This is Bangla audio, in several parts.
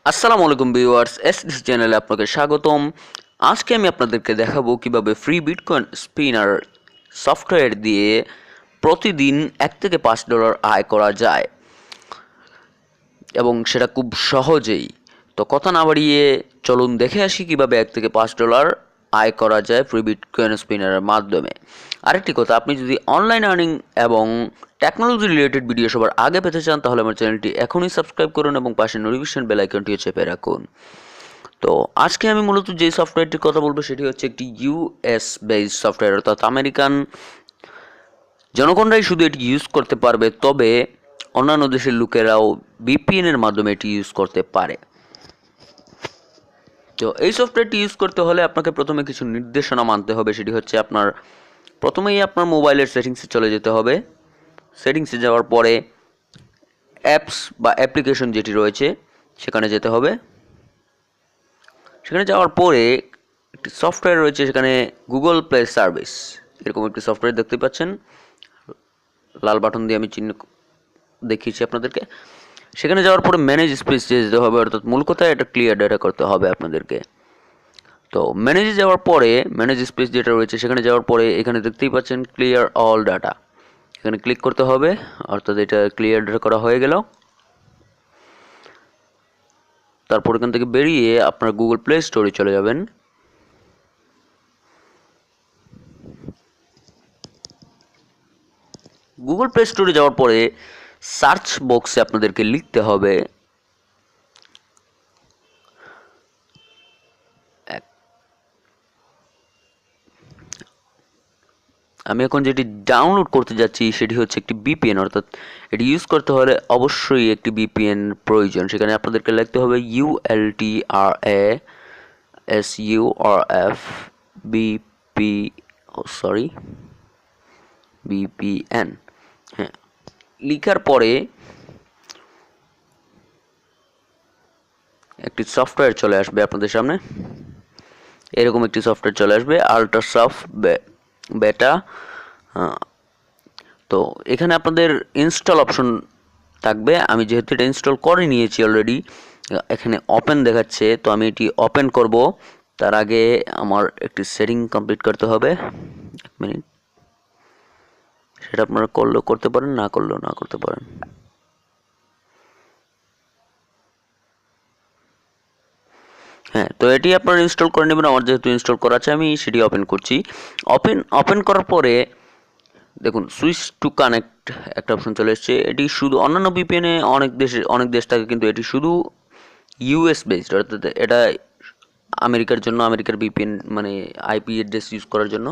আসসালামু আলাইকুম ভিউয়ার্স, এসডিসি চ্যানেলে আপনাকে স্বাগতম। আজকে আমি আপনাদেরকে দেখাবো কিভাবে ফ্রি বিটকয়েন স্পিনার সফটওয়্যার দিয়ে প্রতিদিন $1 থেকে $5 আয় করা যায়, এবং সেটা খুব সহজেই। তো কথা না বাড়িয়ে চলুন দেখে আসি কিভাবে $1 থেকে $5 আয় করা যায় ফ্রি বিটকয়েন স্পিনারের মাধ্যমে। আরেকটি কথা, আপনি যদি অনলাইন আর্নিং এবং টেকনোলজি রিলেটেড ভিডিও সবার আগে পেতে চান তাহলে আমার চ্যানেলটি এখনই সাবস্ক্রাইব করুন এবং পাশে নোটিফিকেশন বেল আইকনটিও চেপে রাখুন। তো আজকে আমি মূলত যে সফটওয়্যারটির কথা বলবো সেটি হচ্ছে একটি ইউএস বেসড সফটওয়্যার, অর্থাৎ আমেরিকান জনগণরাই শুধু এটি ইউজ করতে পারবে, তবে অন্যান্য দেশের লোকেরাও ভিপিএন এর মাধ্যমে এটি ইউজ করতে পারে। তো এই সফটওয়্যারটি ইউজ করতে হলে আপনাকে প্রথমে কিছু নির্দেশনা মানতে হবে। সেটি হচ্ছে প্রথমেই আপনার মোবাইলের সেটিংসে চলে যেতে হবে। সেটিংসে যাওয়ার পরে অ্যাপস বা অ্যাপ্লিকেশন যেটি রয়েছে সেখানে যেতে হবে। সেখানে যাওয়ার পরে একটি সফটওয়্যার রয়েছে, সেখানে গুগল প্লে সার্ভিস এরকম একটি সফটওয়্যার দেখতে পাচ্ছেন, লাল বাটন দিয়ে আমি চিহ্ন দেখিয়েছি আপনাদেরকে। সেখানে যাওয়ার পরে ম্যানেজ স্পেস যেতে হবে, অর্থাৎ মূল কথা এটা ক্লিয়ার ডাটা করতে হবে আপনাদেরকে। তো ম্যানেজে যাওয়ার পরে ম্যানেজ স্পেস যেটা রয়েছে সেখানে যাওয়ার পরে এখানে দেখতেই পাচ্ছেন ক্লিয়ার অল ডাটা, এখানে ক্লিক করতে হবে, অর্থাৎ এটা ক্লিয়ার ডাটা করা হয়ে গেল। তারপর এখান থেকে বেরিয়ে আপনার গুগল প্লে স্টোরে চলে যাবেন। গুগল প্লে স্টোরে যাওয়ার পরে সার্চ বক্সে আপনাদেরকে লিখতে হবে আমি এখন যেটি ডাউনলোড করতে যাচ্ছি সেটি হচ্ছে একটি ভিপিএন, অর্থাৎ এটি ইউজ করতে হলে অবশ্যই একটি ভিপিএন প্রয়োজন। সেখানে আপনাদেরকে লিখতে হবে VIPRASURF হ্যাঁ, লিখার পরে একটি সফটওয়্যার চলে আসবে আপনাদের সামনে। এরকম একটি সফটওয়্যার চলে আসবে, আল্ট্রাসফট বেটা। তো এখানে আপনাদের ইনস্টল অপশন থাকবে। আমি যেহেতু এটা ইনস্টল করে নিয়েছি অলরেডি, এখানে ওপেন দেখাচ্ছে, তো আমি এটি ওপেন করব। তার আগে আমার একটি সেটিং কমপ্লিট করতে হবে। এক মিনিট, সেটা আপনারা করলেও করতে পারেন, না করলেও না করতে পারেন। হ্যাঁ, তো এটি আপনারা ইনস্টল করে নেবেন। আমার যেহেতু ইনস্টল করা আছে আমি সেটি ওপেন করছি। ওপেন করার পরে দেখুন সুইচ টু কানেক্ট একটা অপশন চলে এসেছে। এটি শুধু অন্যান্য ভিপিএনে অনেক দেশ থাকে, কিন্তু এটি শুধু ইউএস বেসড, অর্থাৎ এটা আমেরিকার জন্য, আমেরিকার ভিপিএন মানে আইপি অ্যাড্রেস ইউজ করার জন্য।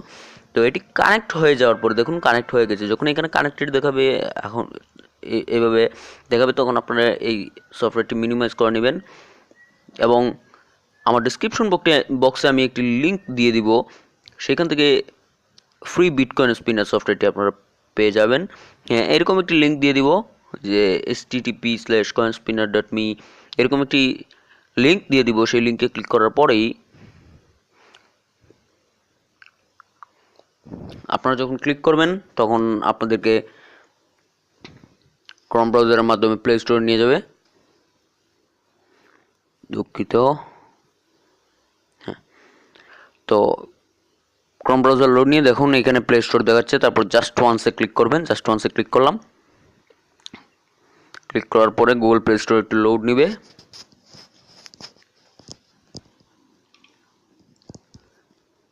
তো এটি কানেক্ট হয়ে যাওয়ার পরে দেখুন কানেক্ট হয়ে গেছে। যখন এখানে কানেক্টেড দেখাবে, এখন এভাবে দেখাবে, তখন আপনারা এই সফটওয়্যারটি মিনিমাইজ করে নেবেন। এবং আমার ডিসক্রিপশন বক্সে আমি একটি লিঙ্ক দিয়ে দিব, সেখান থেকে ফ্রি বিটকয়েন স্পিনার সফটওয়্যারটি আপনারা পেয়ে যাবেন। হ্যাঁ, এরকম একটি লিঙ্ক দিয়ে দিব, যে http:/coinspinner.me এরকম একটি লিঙ্ক দিয়ে দিব। সেই লিঙ্কে ক্লিক করার পরেই আপনারা যখন ক্লিক করবেন তখন আপনাদেরকে ক্রোম ব্রাউজারের মাধ্যমে প্লে স্টোরে নিয়ে যাবে। দুঃখিত। হ্যাঁ, তো ক্রোম ব্রাউজার লোড নিয়ে দেখুন এখানে প্লে স্টোর দেখাচ্ছে। তারপর জাস্ট ওয়ান্সে ক্লিক করবেন। জাস্ট ওয়ান্সে ক্লিক করলাম। ক্লিক করার পরে গুগল প্লে স্টোর একটু লোড নিবে।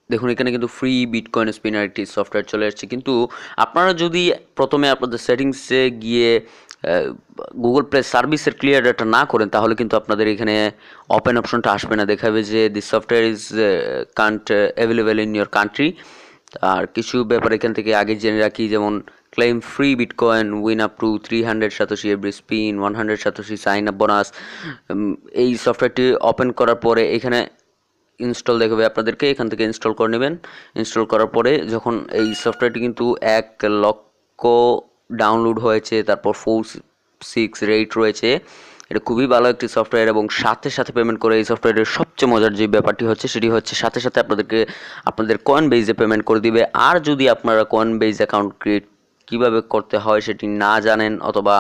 দেখুন এখানে কিন্তু ফ্রি বিটকয়েন স্পিনার একটি সফটওয়্যার চলে আসছে। কিন্তু আপনারা যদি প্রথমে আপনাদের সেটিংসে গিয়ে গুগল প্লে সার্ভিসের ক্লিয়ার ডাটা না করেন তাহলে কিন্তু আপনাদের এখানে ওপেন অপশনটা আসবে না, দেখাবে যে this software is can't available in your country. আর কিছু ব্যাপার এখান থেকে আগে জেনে রাখি, যেমন claim free bitcoin, win up to 300 satoshi every spin, 100 satoshi sign up bonus. এই সফটওয়্যারটি ওপেন করার পরে এখানে ইনস্টল দেখাবে আপনাদেরকে, এখান থেকে ইনস্টল করে নেবেন। ইনস্টল করার পরে যখন এই সফটওয়্যারটি কিন্তু 1,00,000 ডাউনলোড হয়েছে, তারপর 4.6 রেট রয়েছে। এটা খুবই ভালো একটি সফটওয়্যার, এবং সাথে সাথে পেমেন্ট করে। এই সফটওয়্যারের সবচেয়ে মজার যে ব্যাপারটি হচ্ছে সেটি হচ্ছে সাথে সাথে আপনাদের কয়েনবেজে পেমেন্ট করে দিবে। আর যদি আপনারা কয়েনবেজ অ্যাকাউন্ট ক্রিয়েট কীভাবে করতে হয় সেটি না জানেন, অথবা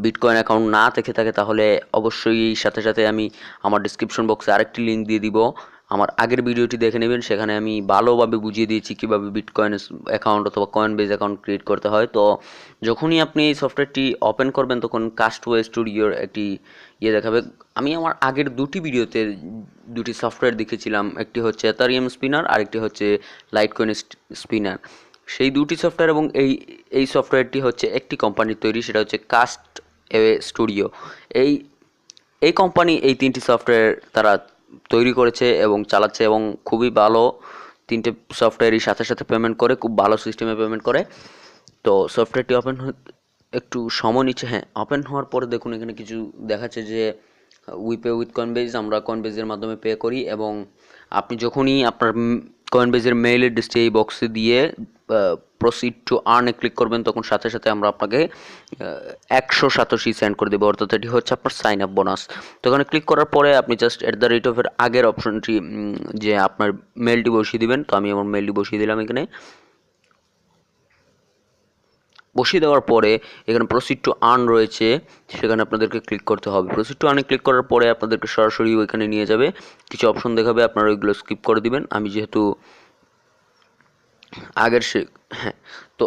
বিটকয়েন অ্যাকাউন্ট না থেকে থাকে তাহলে অবশ্যই সাথে সাথে আমি আমার ডিসক্রিপশন বক্সে আরেকটি লিঙ্ক দিয়ে দিব, আমার আগের ভিডিওটি দেখে নেবেন, সেখানে আমি ভালোভাবে বুঝিয়ে দিয়েছি কীভাবে বিটকয়েন অ্যাকাউন্ট অথবা কয়েনবেজ অ্যাকাউন্ট ক্রিয়েট করতে হয়। তো যখনই আপনি এই সফটওয়্যারটি ওপেন করবেন তখন কাস্টওয়ে স্টুডিওর একটি দেখাবে। আমি আমার আগের দুটি ভিডিওতে দুটি সফটওয়্যার দেখেছিলাম, একটি হচ্ছে এথারিয়াম স্পিনার আর একটি হচ্ছে লাইটকয়েন স্পিনার। সেই দুটি সফটওয়্যার এবং এই সফটওয়্যারটি হচ্ছে একটি কোম্পানির তৈরি, সেটা হচ্ছে কাস্টওয়ে স্টুডিও। এই এই কোম্পানি এই তিনটি সফটওয়্যার তারা তৈরি করেছে এবং চালাচ্ছে এবং খুবই ভালো। তিনটে সফটওয়্যারই সাথে সাথে পেমেন্ট করে, খুব ভালো সিস্টেমে পেমেন্ট করে। তো সফটওয়্যারটি ওপেন একটু সময় নিচ্ছে। হ্যাঁ, ওপেন হওয়ার পরে দেখুন এখানে কিছু দেখাচ্ছে যে উই পে উইথ কয়েনবেজ, আমরা কয়েনবেজের মাধ্যমে পে করি। এবং আপনি যখনই আপনার কয়েনবেজের মেইল অ্যাড্রেসটি এই বক্সে দিয়ে প্রসিড টু আর্নে ক্লিক করবেন তখন সাথে সাথে আমরা আপনাকে 100 সাতোশি সেন্ড করে দেবো, অর্থাৎ এটি হচ্ছে আপনার সাইন আপ বোনাস। তো এখানে ক্লিক করার পরে আপনি জাস্ট @ অফের আগের অপশনটি যে আপনার মেলটি বসিয়ে দিবেন। তো আমি আমার মেলটি বসিয়ে দিলাম। এখানে বসিয়ে দেওয়ার পরে এখানে প্রসিড টু আর্ন রয়েছে, সেখানে আপনাদেরকে ক্লিক করতে হবে। প্রসিড টু আর্নে ক্লিক করার পরে আপনাদেরকে সরাসরি ওইখানে নিয়ে যাবে, কিছু অপশন দেখাবে, আপনারা ওইগুলো স্কিপ করে দিবেন। আমি যেহেতু আগের হ্যাঁ, তো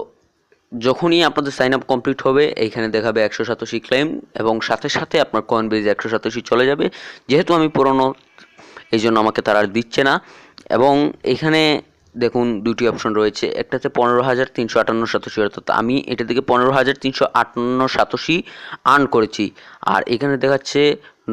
যখনই আপনাদের সাইন আপ কমপ্লিট হবে এইখানে দেখাবে 100 সাতোশি ক্লেম এবং সাথে সাথে আপনার কয়েনবেজ 100 সাতোশি চলে যাবে। যেহেতু আমি পুরনো, এই জন্য আমাকে তারা আর দিচ্ছে না। এবং এখানে দেখুন দুটি অপশন রয়েছে, একটা হচ্ছে 15,358 সাতোশি, অর্থাৎ আমি এটা থেকে 15,358 সাতোশি আর্ন করেছি। আর এখানে দেখাচ্ছে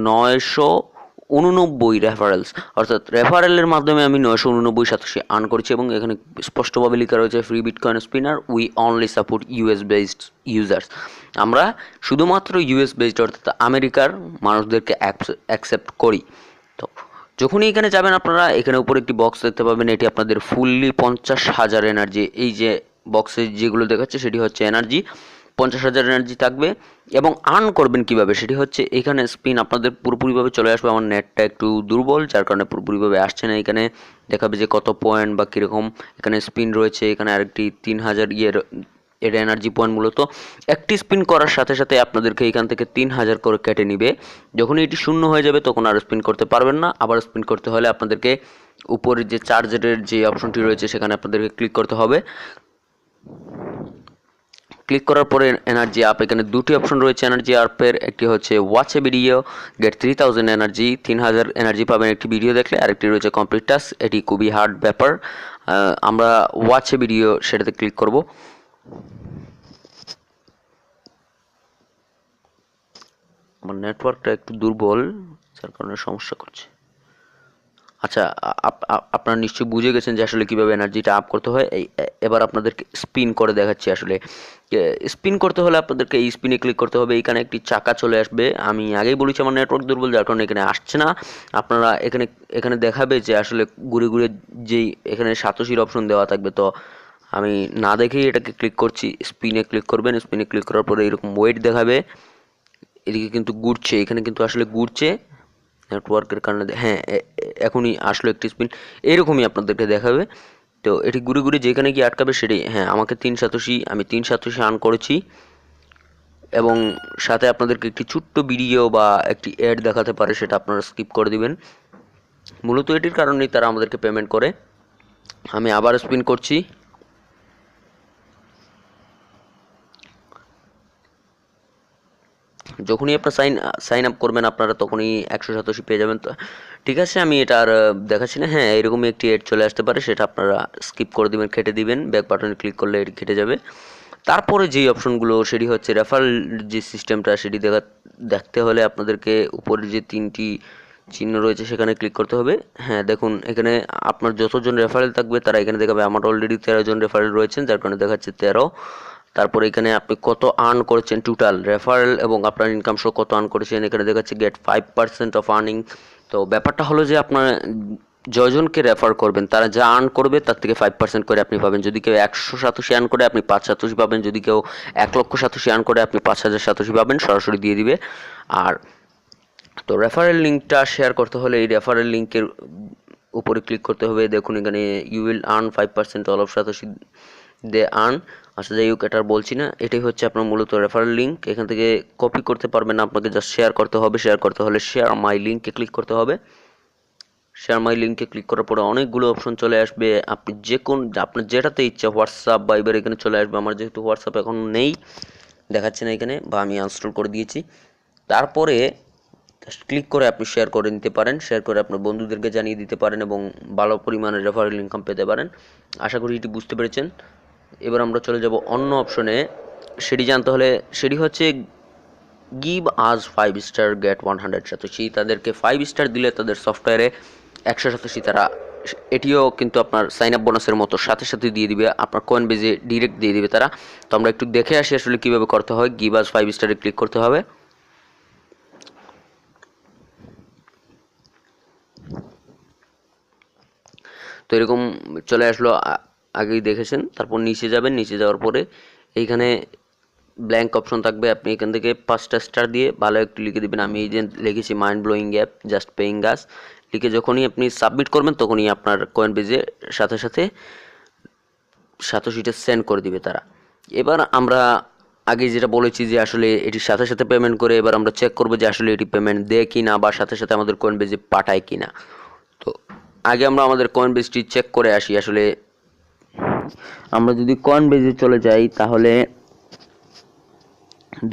989 রেফারেলস, অর্থাৎ রেফারেলের মাধ্যমে আমি 989 সাতোশি আর্ন করেছি। এবং এখানে স্পষ্টভাবে লেখা রয়েছে free bitcoin spinner, we only support US based users. আমরা শুধুমাত্র ইউএস বেসড অর্থাৎ আমেরিকার মানুষদেরকে অ্যাকসেপ্ট করি। তো যখনই এখানে যাবেন আপনারা এখানে উপরে একটি বক্স দেখতে পাবেন, এটি আপনাদের ফুললি 50,000 এনার্জি। এই যে বক্সে যেগুলো দেখাচ্ছে সেটি হচ্ছে এনার্জি, 50,000 এনার্জি থাকবে। এবং আর্ন করবেন কিভাবে সেটি হচ্ছে এখানে স্পিন আপনাদের পুরোপুরিভাবে চলে আসবে। আমার নেটটা একটু দুর্বল যার কারণে পুরোপুরিভাবে আসছে না। এখানে দেখাবে যে কত পয়েন্ট বা কীরকম এখানে স্পিন রয়েছে। এখানে আরেকটি 3,000 এর এনার্জি পয়েন্ট। মূলত একটি স্পিন করার সাথে সাথে আপনাদেরকে এখান থেকে 3,000 করে কেটে নিবে। যখন এটি শূন্য হয়ে যাবে তখন আর স্পিন করতে পারবেন না। আবার স্পিন করতে হলে আপনাদেরকে উপরে যে চার্জের যে অপশনটি রয়েছে সেখানে আপনাদেরকে ক্লিক করতে হবে। ক্লিক করার পরে এনার্জি আপ, এখানে দুটি অপশন রয়েছে এনার্জি আপের, একটি হচ্ছে ওয়াচ এ ভিডিও গেট 3,000 এনার্জি, 3,000 এনার্জি পাবেন একটি ভিডিও দেখলে। আরেকটি রয়েছে কমপ্লিট টাস্ক, এটি খুবই হার্ড ব্যাপার। আমরা ওয়াচ এ ভিডিও সেটাতে ক্লিক করব। আমার নেটওয়ার্কটা একটু দুর্বল যার কারণে সমস্যা করছে। আচ্ছা, আপনারা নিশ্চয়ই বুঝে গেছেন যে আসলে কীভাবে এনার্জিটা আপ করতে হয়। এবার আপনাদেরকে স্পিন করে দেখাচ্ছি। আসলে স্পিন করতে হলে আপনাদেরকে এই স্পিনে ক্লিক করতে হবে। এখানে একটি চাকা চলে আসবে। আমি আগেই বলেছি আমার নেটওয়ার্ক দুর্বল যার কারণে এখানে আসছে না। আপনারা এখানে দেখাবে যে আসলে ঘুরে ঘুরে যেই এখানে সাতোশির অপশন দেওয়া থাকবে। তো আমি না দেখেই এটাকে ক্লিক করছি। স্পিনে ক্লিক করবেন, স্পিনে ক্লিক করার পরে এরকম ওয়েট দেখাবে। এদিকে কিন্তু ঘুরছে, এখানে কিন্তু আসলে ঘুরছে নেটওয়ার্কের কারণে। হ্যাঁ, এখনই আসলো একটি স্পিন, এরকমই আপনাদেরকে দেখাবে। তো এটি ঘুরে ঘুরে যেখানে গিয়ে আটকাবে সেটি, হ্যাঁ আমাকে 3 সাতোশি, আমি 3 সাতোশি আর্ন করেছি। এবং সাথে আপনাদেরকে একটি ছোট্ট ভিডিও বা একটি অ্যাড দেখাতে পারে, সেটা আপনারা স্কিপ করে দিবেন। মূলত এটির কারণেই তারা আমাদেরকে পেমেন্ট করে। আমি আবার স্পিন করছি। যখনই আপনার সাইন আপ করবেন আপনারা তখনই 100 সাতোশি পেয়ে যাবেন। তো ঠিক আছে, আমি এটা আর দেখাচ্ছি না। হ্যাঁ, এরকমই একটি এড চলে আসতে পারে, সেটা আপনারা স্কিপ করে দিবেন, কেটে দিবেন। ব্যাক বাটনে ক্লিক করলে এটি কেটে যাবে। তারপরে যেই অপশনগুলো সেটি হচ্ছে রেফারেল যে সিস্টেমটা, সেটি দেখতে হলে আপনাদেরকে উপরে যে 3টি চিহ্ন রয়েছে সেখানে ক্লিক করতে হবে। হ্যাঁ দেখুন, এখানে আপনার যতজন রেফারেল থাকবে তারা এখানে দেখাবে। আমার অলরেডি 13 জন রেফারেল রয়েছেন যার কারণে দেখাচ্ছে 13। তারপরে এখানে আপনি কত আর্ন করেছেন টোটাল রেফারেল এবং আপনার ইনকাম শো কত আর্ন করেছেন, এখানে দেখাচ্ছে গেট 5% অফ আর্নিং। তো ব্যাপারটা হলো যে আপনার যজনকে রেফার করবেন তারা যা আর্ন করবে তার থেকে 5% করে আপনি পাবেন। যদি কেউ 100 সাতোশি আর্ন করে আপনি 5 সাতোশি পাবেন, যদি কেউ 1 লক্ষ সাতোশি আর্ন করে আপনি 5,000 সাতোশি পাবেন, সরাসরি দিয়ে দিবে। আর তো রেফারেল লিঙ্কটা শেয়ার করতে হলে এই রেফারেল লিঙ্কের উপরে ক্লিক করতে হবে। দেখুন এখানে you will earn 5% all of satoshi they earn. আচ্ছা যাই হোক, এটা আর বলছি না। এটাই হচ্ছে আপনার মূলত রেফারেল লিঙ্ক। এখান থেকে কপি করতে পারবেন না, আপনাকে জাস্ট শেয়ার করতে হবে। শেয়ার করতে হলে শেয়ার মাই লিঙ্কে ক্লিক করতে হবে। শেয়ার মাই লিঙ্কে ক্লিক করার পরে অনেকগুলো অপশন চলে আসবে। আপনি আপনার যেটাতে ইচ্ছা, হোয়াটসঅ্যাপ ভাইবার এখানে চলে আসবে। আমার যেহেতু হোয়াটসঅ্যাপ এখন নেই, দেখাচ্ছে না এখানে, বা আমি আনস্টল করে দিয়েছি। তারপরে জাস্ট ক্লিক করে আপনি শেয়ার করে নিতে পারেন। শেয়ার করে আপনার বন্ধুদেরকে জানিয়ে দিতে পারেন এবং ভালো পরিমাণে রেফারেল ইনকাম পেতে পারেন। আশা করি এটি বুঝতে পেরেছেন। এবার আমরা চলে যাব অন্য অপশনে। সেটি জানতে হলে, সেটি হচ্ছে গিভ আজ 5 স্টার গেট 100 সাতোশি। তাদেরকে 5 স্টার দিলে তাদের সফটওয়্যারে 100 সাতোশি তারা, এটিও কিন্তু আপনার সাইন আপ বোনাসের মতো সাথে সাথে দিয়ে দিবে, আপনার কয়েনবেজে ডিরেক্ট দিয়ে দিবে তারা। তো আমরা একটু দেখে আসি আসলে কীভাবে করতে হয়। গিভ আজ 5 স্টারে ক্লিক করতে হবে। তো এরকম চলে আসলো, আগেই দেখেছেন। তারপর নিচে যাবেন, নিচে যাওয়ার পরে এইখানে ব্ল্যাঙ্ক অপশন থাকবে। আপনি এখান থেকে 5টা স্টার দিয়ে ভালো একটু লিখে দেবেন। আমি এই যে লিখেছি mind blowing app, just paying গাস লিখে যখনই আপনি সাবমিট করবেন তখনই আপনার কয়েনবেজে সাথে সাথে সাতোশিটা সেন্ড করে দিবে তারা। এবার আমরা আগে যেটা বলেছি যে আসলে এটির সাথে সাথে পেমেন্ট করে, এবার আমরা চেক করবো যে আসলে এটি পেমেন্ট দেয় কি না, বা সাথে সাথে আমাদের কয়েনবেজে পাঠায় কি না। তো আগে আমরা আমাদের কয়েনবেজটি চেক করে আসি। আসলে আমরা যদি কয়েনবেজে চলে যাই তাহলে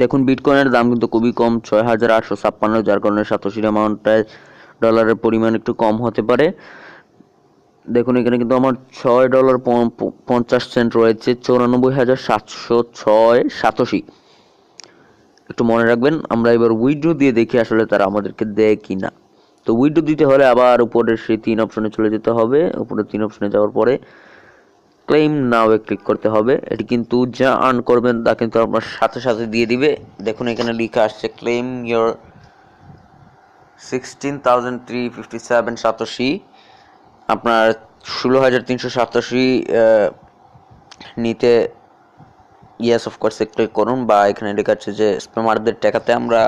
দেখুন বিটকয়েনের দাম কিন্তু খুবই কম, 6,856, যার কারণে সাতোশির অ্যামাউন্টটা ডলারের পরিমাণ একটু কম হতে পারে। দেখুন এখানে কিন্তু আমার $6.50 রয়েছে, 94,706 সাতোশি। একটু মনে রাখবেন। আমরা এবার উইথড্র দিয়ে দেখি আসলে তারা আমাদেরকে দেয় কি না। তো উইথড্র দিতে হলে আবার উপরের সেই 3 অপশনে চলে যেতে হবে। উপরের 3 অপশনে যাওয়ার পরে ক্লেম নাও-এ ক্লিক করতে হবে। এটি কিন্তু যা আর্ন করবেন তা কিন্তু আপনার সাথে সাথে দিয়ে দিবে। দেখুন এখানে লেখা আসছে ক্লেম ইয়োর 16,357 সাতোশি। আপনার 16,387 নিতে ইয়েস অফকোর্সে ক্লিক করুন, বা এখানে লেখা আছে যে স্প্যামারদের টাকাতে আমরা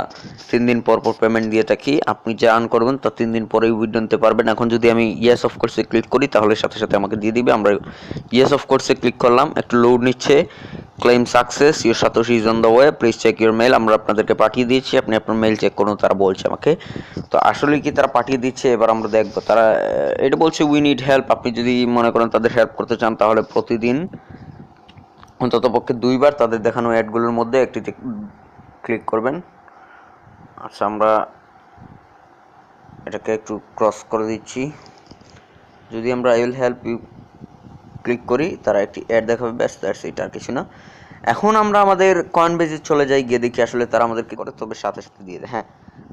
3 দিন পর পর পেমেন্ট দিয়ে থাকি। আপনি যা আর্ন করবেন তা 3 দিন পরেই উইথড্র নিতে পারবেন। এখন যদি আমি ইয়েস অফকোর্সে ক্লিক করি তাহলে সাথে সাথে আমাকে দিয়ে দিবে। আমরা ইয়েস অফকোর্সে ক্লিক করলাম, একটু লোড নিচ্ছে। Claim success, your satoshi is on the way, please check your mail. আমরা আপনাদেরকে পাঠিয়ে দিয়েছি, আপনি আপনার মেল চেক করুন, তারা বলছে আমাকে। তো আসলে কি তারা পাঠিয়ে দিচ্ছে, এবার আমরা দেখবো। তারা এটা বলছে উই নিড হেল্প। আপনি যদি মনে করেন তাদের হেল্প করতে চান তাহলে প্রতিদিন অন্তত পক্ষে 2 বার তাদের দেখানো অ্যাডগুলোর মধ্যে একটিতে ক্লিক করবেন। আচ্ছা আমরা এটাকে একটু ক্রস করে দিচ্ছি। যদি আমরা I will help you click করি তারা একটি অ্যাড দেখাবে, ব্যাস দ্যাটস ইট, আর কিছু না। এখন আমরা আমাদের কয়েনবেজে চলে যাই, গিয়ে দেখি আসলে তারা আমাদের কি করে। তবে সাথে সাথে দিয়ে দেয়। হ্যাঁ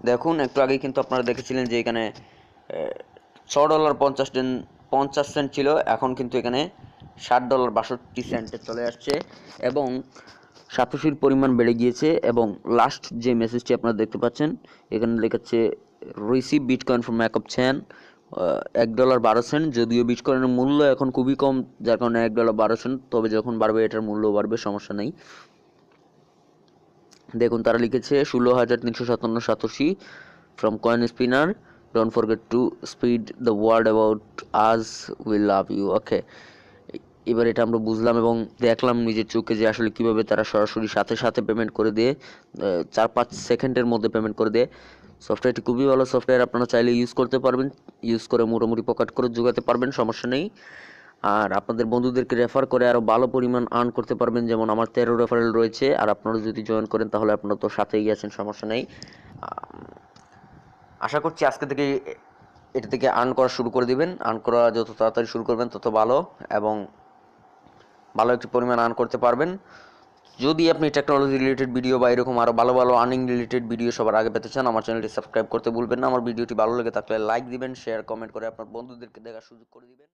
দেখুন, একটু আগেই কিন্তু আপনারা দেখেছিলেন যে এখানে $6.50 ছিল, এখন কিন্তু এখানে $7.62 চলে আসছে এবং সাতোশির পরিমাণ বেড়ে গিয়েছে। এবং লাস্ট যে মেসেজটি আপনারা দেখতে পাচ্ছেন এখানে লেখাচ্ছে রিসিভ বিটকয়েন ফ্রম ম্যাকআপ চ্যান, $1.12। যদিও বিটকয়েনের মূল্য এখন খুবই কম, যার কারণে $1.12, তবে যখন বাড়বে এটার মূল্য বাড়বে, সমস্যা নেই। দেখুন তারা লিখেছে 16,357 satoshi from Coin Spinner, don't forget to spread the word about us, we love you. Okay, এবার এটা আমরা বুঝলাম এবং দেখলাম নিজের চোখে যে আসলে কীভাবে তারা সরাসরি সাথে সাথে পেমেন্ট করে দিয়ে 4-5 সেকেন্ডের মধ্যে পেমেন্ট করে দেয়। সফটওয়্যারটি খুবই ভালো সফটওয়্যার, আপনারা চাইলে ইউজ করতে পারবেন, ইউজ করে মোটামুটি পকেট করে যোগাতে পারবেন, সমস্যা নেই। আর আপনাদের বন্ধুদেরকে রেফার করে আরও ভালো পরিমাণ আর্ন করতে পারবেন। যেমন আমার 13 রেফারেল রয়েছে, আর আপনারা যদি জয়েন করেন তাহলে আপনারা তো সাথেই আছেন, সমস্যা নেই। আশা করছি আজকে থেকে এটা থেকে আর্ন করা শুরু করে দিবেন। আর্ন করা যত তাড়াতাড়ি শুরু করবেন তত ভালো, এবং ভালো একটি পরিমাণ আর্ন করতে পারবেন। যদি আপনি টেকনোলজি রিলেটেড ভিডিও বা এরকম আরও ভালো ভালো আর্নিং রিলেটেড ভিডিও সবার আগে পেতে চান, আমার চ্যানেলটি সাবস্ক্রাইব করতে ভুলবেন না। আমার ভিডিওটি ভালো লেগে থাকলে লাইক দিবেন, শেয়ার কমেন্ট করে আপনার বন্ধুদেরকে দেখার সুযোগ করে দিবেন।